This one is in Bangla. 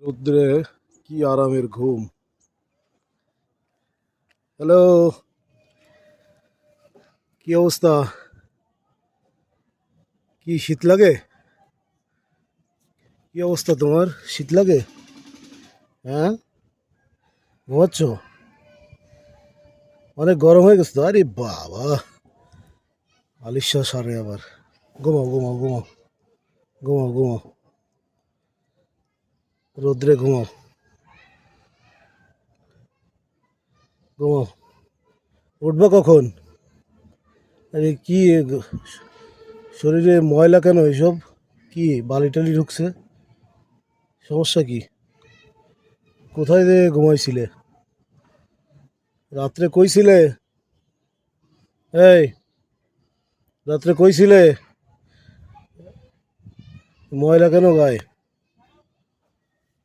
রৌদ্রে কি আরামের ঘুম। হ্যালো, কি অবস্থা? কি শীত লাগে? কি অবস্থা তোমার? শীত লাগে? হ্যাঁ, ঘুমাচ্ছ? অনেক গরম হয়ে গেছে তো। আরে বাবা, আলিশা সারে আবার। ঘুমাও ঘুমাও ঘুমাও ঘুমাও ঘুমাও, রৌদ্রে ঘুমাও ঘুমাও। উঠবা কখন? আরে কি শরীরে ময়লা কেন এসব? কি বালি টালি ঢুকছে? সমস্যা কি? কোথায় যে ঘুমাইছিলে? রাত্রে কইছিলে? এই, রাত্রে কইছিলে? ময়লা কেন গায়ে?